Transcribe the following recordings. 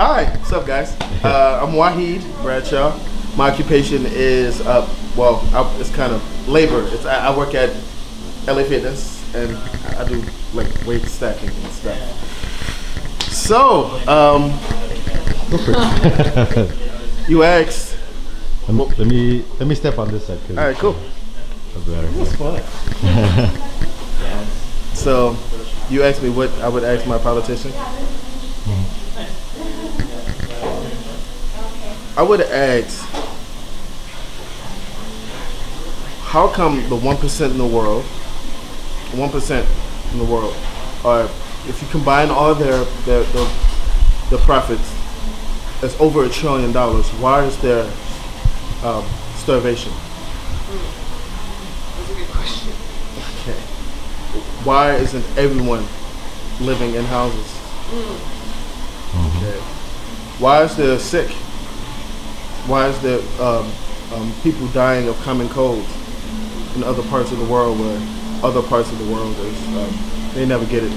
Hi, what's up, guys? I'm Wahid Bradshaw. My occupation is, it's kind of labor. I work at LA Fitness, and I do like weight stacking and stuff. So, you asked. Let me step on this side. All right, cool. That's fun. So, you asked me what I would ask my politician. I would ask, how come the 1% in the world, or if you combine all their profits, that's over $1 trillion. Why is there starvation? That's a good question. Okay. Why isn't everyone living in houses? Okay. Why is there sick? Why is there people dying of common colds in other parts of the world where other parts of the world is they never get it?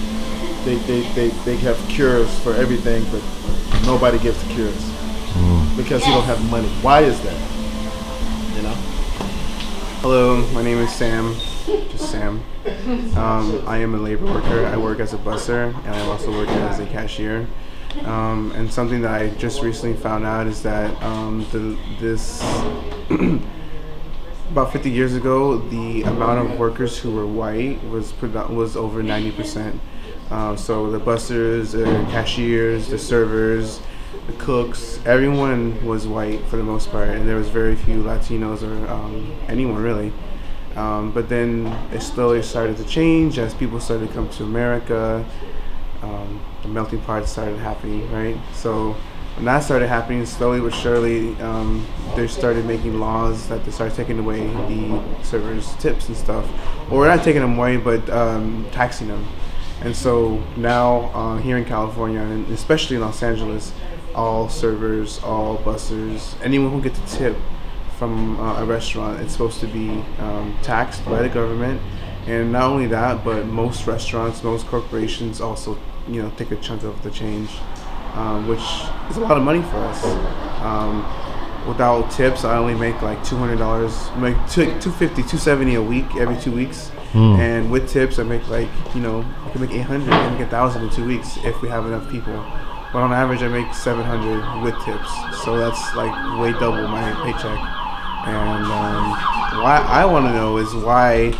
They have cures for everything, but nobody gets the cures because you don't have money. Why is that? You know. Hello, my name is Sam. Just Sam. I am a labor worker. I work as a busser, and I'm also working as a cashier. And something that I just recently found out is that about 50 years ago, the amount of workers who were white was over 90%. So the bussers, the cashiers, the servers, the cooks, everyone was white for the most part, and there was very few Latinos or anyone really. But then it slowly started to change as people started to come to America. The melting pot started happening, right? So when that started happening, slowly but surely, they started making laws that they started taking away the servers' tips and stuff. Or we're not taking them away, but taxing them. And so now here in California, and especially in Los Angeles, all servers, all bussers, anyone who gets a tip from a restaurant, it's supposed to be taxed by the government. And not only that, but most restaurants, most corporations also, take a chunk of the change, which is a lot of money for us. Without tips, I only make like $200, make $250, $270 a week every 2 weeks. And with tips, I make like, I can make $800, I can make $1,000 in 2 weeks if we have enough people. But on average, I make $700 with tips. So that's like way double my paycheck. And why I want to know is why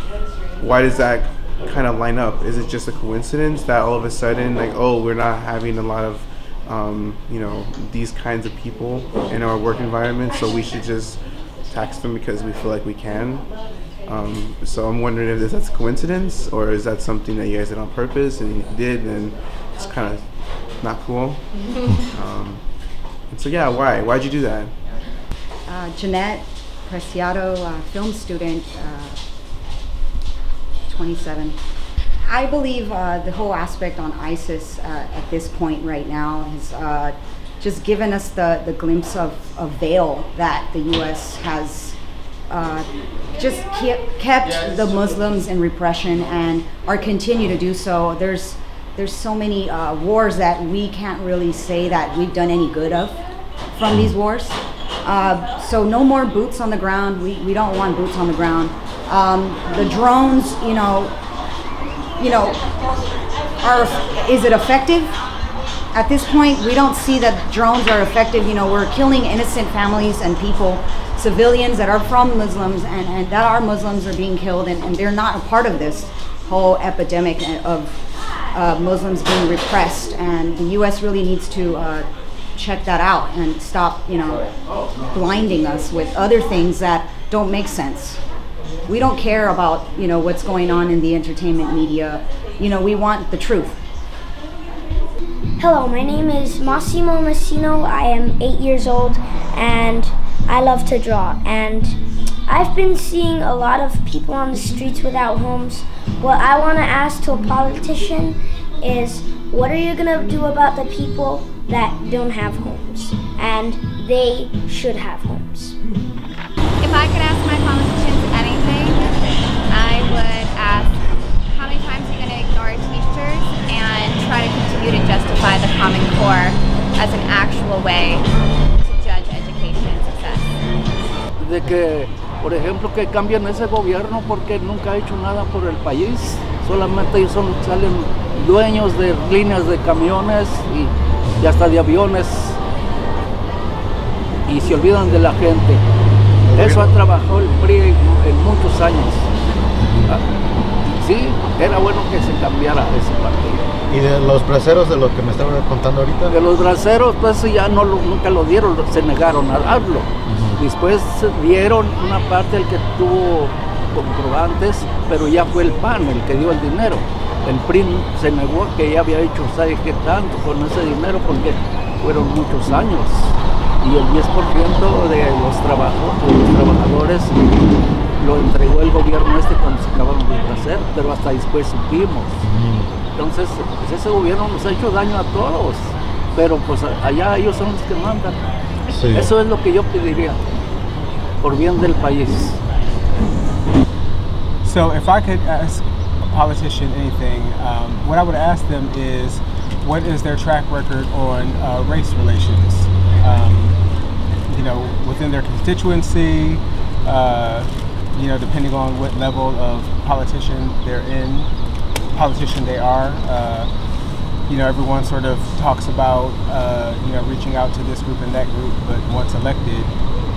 does that kind of line up? Is it just a coincidence that all of a sudden, like, oh, we're not having a lot of, these kinds of people in our work environment, so we should just tax them because we feel like we can? So I'm wondering if that's a coincidence, or is that something that you guys did on purpose, and if you did, then it's kind of not cool. And so yeah, why'd you do that? Jeanette Preciado, film student, 27. I believe the whole aspect on ISIS at this point right now has just given us the glimpse of a veil that the U.S. has just kept the Muslims in repression and are continue to do so. There's so many wars that we can't really say that we've done any good of from these wars. So no more boots on the ground. We don't want boots on the ground. The drones, is it effective? At this point, we don't see that drones are effective. We're killing innocent families and people, civilians that are from Muslims and that are Muslims are being killed, and they're not a part of this whole epidemic of Muslims being repressed. And the U.S. really needs to check that out and stop, blinding us with other things that don't make sense. We don't care about, what's going on in the entertainment media. We want the truth. Hello, my name is Massimo Messino. I am 8 years old and I love to draw. And I've been seeing a lot of people on the streets without homes. What I want to ask to a politician is, what are you going to do about the people that don't have homes? And they should have homes. If I could ask my politicians anything, I would ask, how many times are you going to ignore teachers and try to continue to justify the Common Core as an actual way to judge education and success. De que, por ejemplo, que cambien ese gobierno porque nunca ha hecho nada por el país. Solamente ellos salen dueños de líneas de camiones y hasta de aviones y se olvidan de la gente. Eso ha trabajado el PRI en muchos años. Sí, era bueno que se cambiara ese partido. ¿Y de los braceros de lo que me estaba contando ahorita? De los braceros, pues ya nunca lo dieron, se negaron a darlo. Después dieron una parte al que tuvo comprobantes, pero ya fue el PAN el que dio el dinero. El PRI se negó que ya había hecho, ¿sabe qué tanto con ese dinero? Porque fueron muchos años. Y el 10% de los trabajadores lo entregó el gobierno cuando se acabaron de hacer, pero hasta después supimos. Entonces, pues ese gobierno nos ha hecho daño a todos, pero pues allá ellos son los que mandan. Sí. Eso es lo que yo pediría, por bien del país. So if I could ask a politician anything, what I would ask them is, what is their track record on race relations? You know, within their constituency, you know, depending on what level of politician they are. You know, everyone sort of talks about, you know, reaching out to this group and that group, but once elected,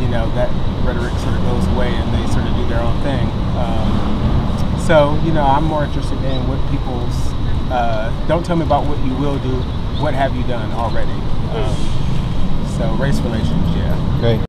you know, that rhetoric sort of goes away and they sort of do their own thing. So, you know, I'm more interested in what people's, don't tell me about what you will do, what have you done already? So race relations, yeah. Okay.